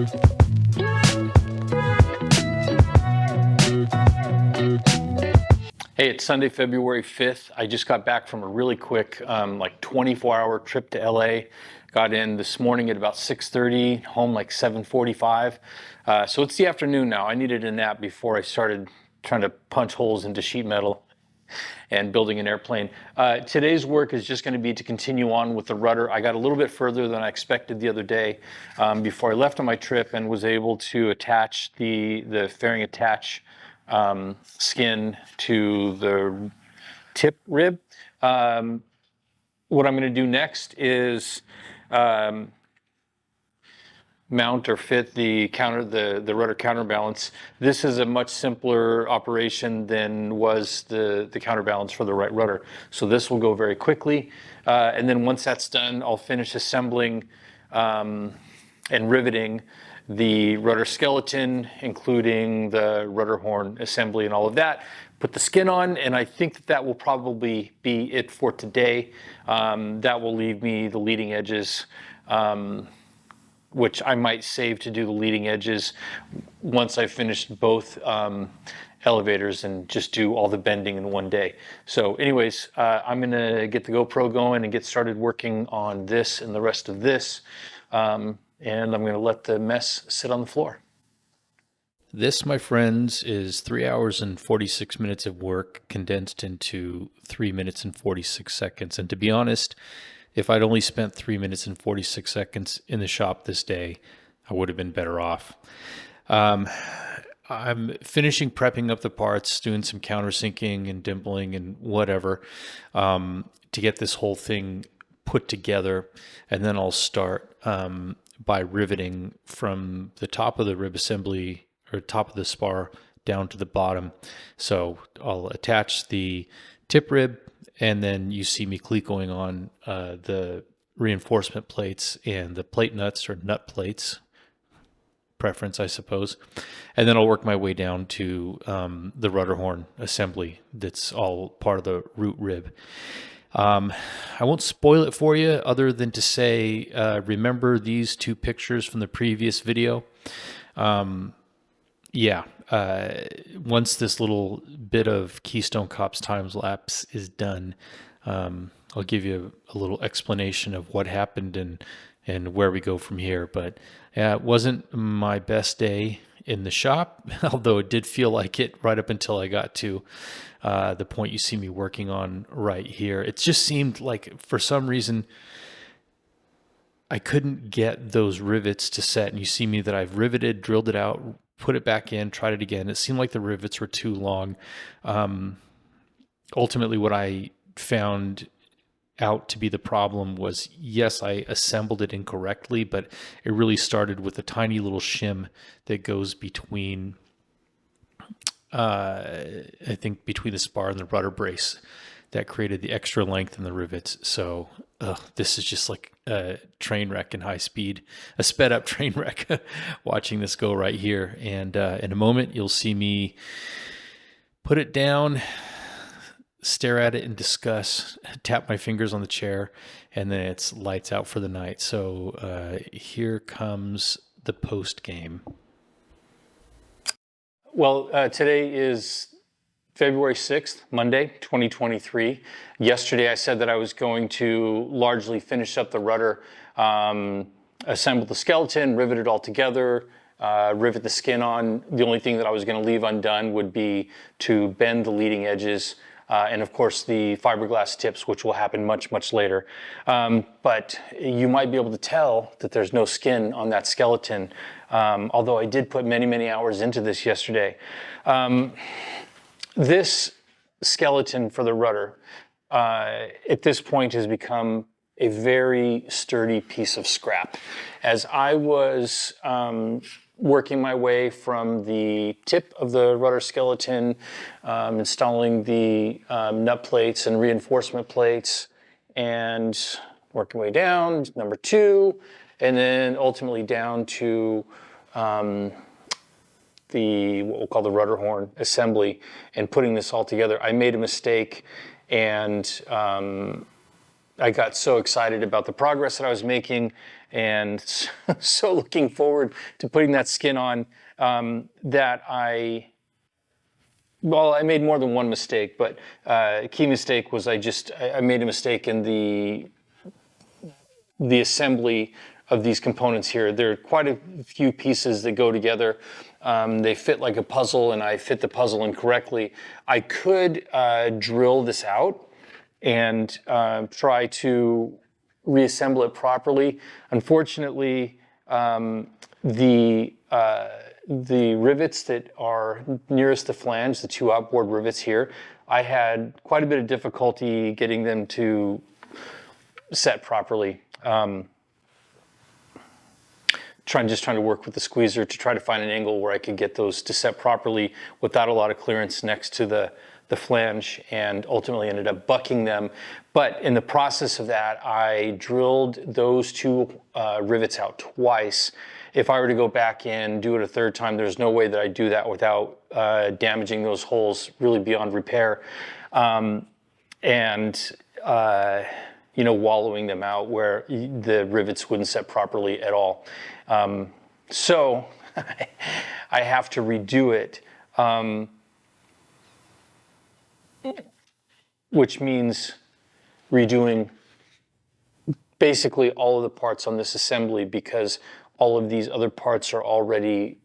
Hey, it's Sunday, February 5th. I just got back from a really quick, like 24-hour trip to LA. Got in this morning at about 6:30, home like 7:45. So it's the afternoon now. I needed a nap before I started trying to punch holes into sheet metal and building an airplane. Today's work is just going to be to continue on with the rudder. I got a little bit further than I expected the other day before I left on my trip and was able to attach the fairing attach skin to the tip rib. What I'm going to do next is mount or fit the rudder counterbalance. This is a much simpler operation than was the counterbalance for the right rudder. So this will go very quickly. And then once that's done, I'll finish assembling and riveting the rudder skeleton, including the rudder horn assembly and all of that. Put the skin on, and I think that will probably be it for today. That will leave me the leading edges, which I might save to do the leading edges once I've finished both elevators and just do all the bending in one day. So anyways, I'm going to get the GoPro going and get started working on this and the rest of this. And I'm going to let the mess sit on the floor. This, my friends, is 3 hours and 46 minutes of work condensed into 3 minutes and 46 seconds. And to be honest, if I'd only spent 3 minutes and 46 seconds in the shop this day, I would have been better off. I'm finishing prepping up the parts, doing some countersinking and dimpling and whatever to get this whole thing put together. And then I'll start by riveting from the top of the rib assembly or top of the spar down to the bottom. So I'll attach the tip rib, and then you see me clecoing on the reinforcement plates and the plate nuts or nut plates, preference, I suppose. And then I'll work my way down to the rudder horn assembly. That's all part of the root rib. I won't spoil it for you other than to say, remember these two pictures from the previous video. Once this little bit of Keystone Cops time-lapse is done, I'll give you a little explanation of what happened and where we go from here. But it wasn't my best day in the shop, although it did feel like it right up until I got to the point you see me working on right here. It just seemed like for some reason I couldn't get those rivets to set. And you see me that I've riveted, drilled it out, put it back in, tried it again. It seemed like the rivets were too long. Ultimately, what I found out to be the problem was, yes, I assembled it incorrectly, but it really started with a tiny little shim that goes between, I think between the spar and the rudder brace that created the extra length in the rivets. So this is just like a train wreck in high speed, a sped up train wreck watching this go right here. And in a moment, you'll see me put it down, stare at it and discuss, tap my fingers on the chair, and then it's lights out for the night. So here comes the post game. Well, today is February 6th, Monday, 2023. Yesterday I said that I was going to largely finish up the rudder, assemble the skeleton, rivet it all together, rivet the skin on. The only thing that I was going to leave undone would be to bend the leading edges and of course the fiberglass tips, which will happen much, much later. But you might be able to tell that there's no skin on that skeleton, although I did put many, many hours into this yesterday. This skeleton for the rudder at this point has become a very sturdy piece of scrap. As I was working my way from the tip of the rudder skeleton, installing the nut plates and reinforcement plates, and working my way down to number 2, and then ultimately down to the what we'll call the rudder horn assembly, and putting this all together, I made a mistake and I got so excited about the progress that I was making, and so looking forward to putting that skin on, that I made more than one mistake, but a key mistake was I made a mistake in the assembly of these components here. There are quite a few pieces that go together. They fit like a puzzle, and I fit the puzzle incorrectly. I could drill this out and try to reassemble it properly. Unfortunately, the rivets that are nearest the flange, the two outboard rivets here, I had quite a bit of difficulty getting them to set properly. Trying to work with the squeezer to try to find an angle where I could get those to set properly without a lot of clearance next to the flange, and ultimately ended up bucking them. But in the process of that, I drilled those two rivets out twice. If I were to go back in, do it a third time, there's no way that I'd do that without damaging those holes really beyond repair. Wallowing them out where the rivets wouldn't set properly at all. So I have to redo it, which means redoing basically all of the parts on this assembly, because all of these other parts are already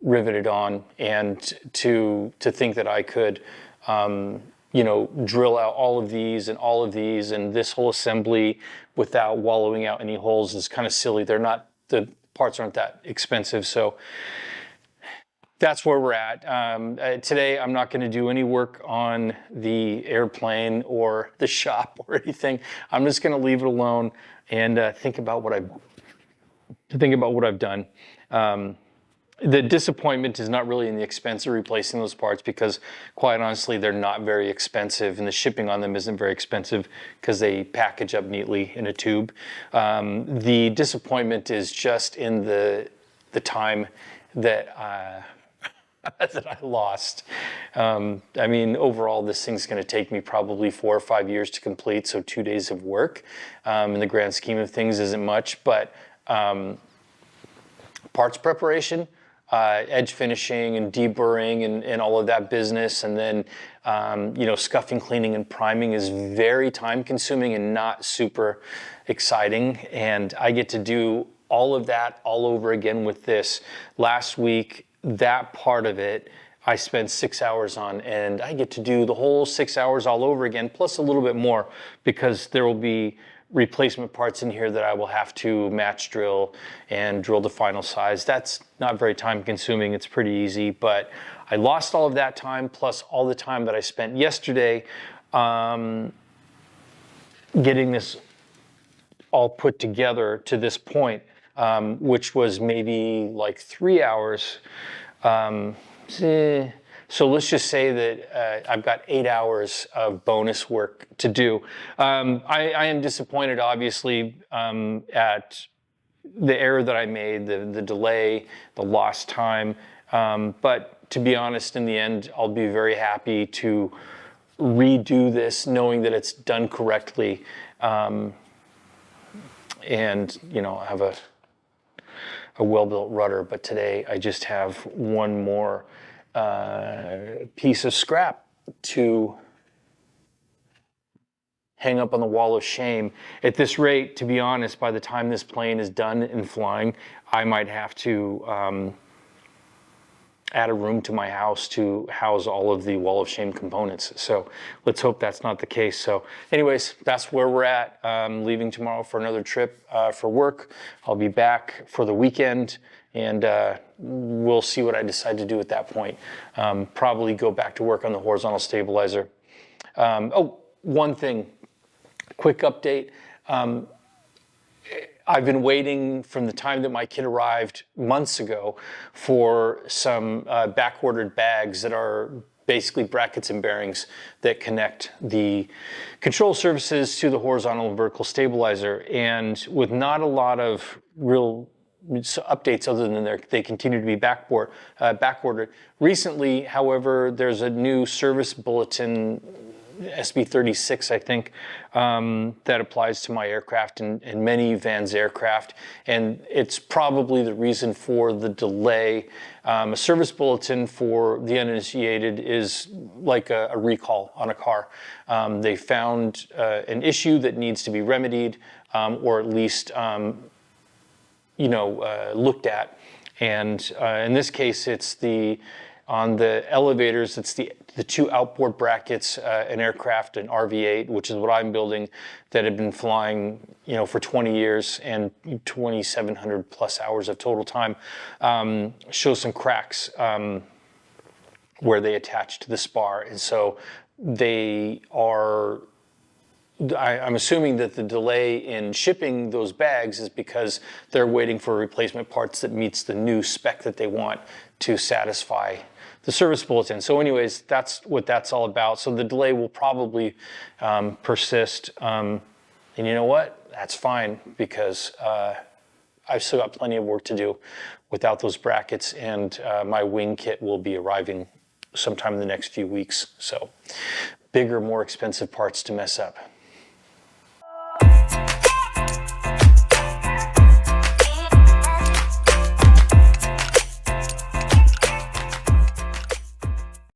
riveted on, and to think that I could drill out all of these and this whole assembly without wallowing out any holes is kind of silly. The parts aren't that expensive, so that's where we're at. Today, I'm not going to do any work on the airplane or the shop or anything. I'm just going to leave it alone and think about what I've done. The disappointment is not really in the expense of replacing those parts, because quite honestly, they're not very expensive, and the shipping on them isn't very expensive because they package up neatly in a tube. The disappointment is just in the time that that I lost. Overall, this thing's going to take me probably 4 or 5 years to complete, so 2 days of work in the grand scheme of things isn't much, but parts preparation, edge finishing and deburring and all of that business, and then scuffing, cleaning, and priming is very time consuming and not super exciting, and I get to do all of that all over again with this. Last week, that part of it I spent 6 hours on, and I get to do the whole 6 hours all over again, plus a little bit more, because there will be replacement parts in here that I will have to match drill and drill the final size. That's not very time consuming. It's pretty easy, but I lost all of that time, plus all the time that I spent yesterday getting this all put together to this point, which was maybe like 3 hours. So let's just say that I've got 8 hours of bonus work to do. I am disappointed, obviously, at the error that I made, the delay, the lost time. But to be honest, in the end, I'll be very happy to redo this, knowing that it's done correctly. And, I have a well-built rudder, but today I just have one more piece of scrap to hang up on the wall of shame. At this rate, to be honest, by the time this plane is done and flying, I might have to add a room to my house to house all of the wall of shame components. So let's hope that's not the case. So anyways, that's where we're at. Leaving tomorrow for another trip for work. I'll be back for the weekend, and we'll see what I decide to do at that point. Probably go back to work on the horizontal stabilizer. One thing, quick update. I've been waiting from the time that my kit arrived months ago for some back-ordered bags that are basically brackets and bearings that connect the control surfaces to the horizontal and vertical stabilizer. And with not a lot of real updates other than they continue to be back-ordered. Recently, however, there's a new service bulletin SB36, I think, that applies to my aircraft and many Van's aircraft. And it's probably the reason for the delay. A service bulletin for the uninitiated is like a recall on a car. They found an issue that needs to be remedied, or at least looked at. And in this case, it's on the elevators, it's the two outboard brackets, an aircraft, an RV-8, which is what I'm building, that had been flying, for 20 years and 2,700 plus hours of total time, show some cracks where they attach to the spar. And so I'm assuming that the delay in shipping those bags is because they're waiting for replacement parts that meets the new spec that they want to satisfy the service bulletin. So anyways, that's what that's all about. So the delay will probably persist. And you know what? That's fine, because I've still got plenty of work to do without those brackets, and my wing kit will be arriving sometime in the next few weeks. So bigger, more expensive parts to mess up.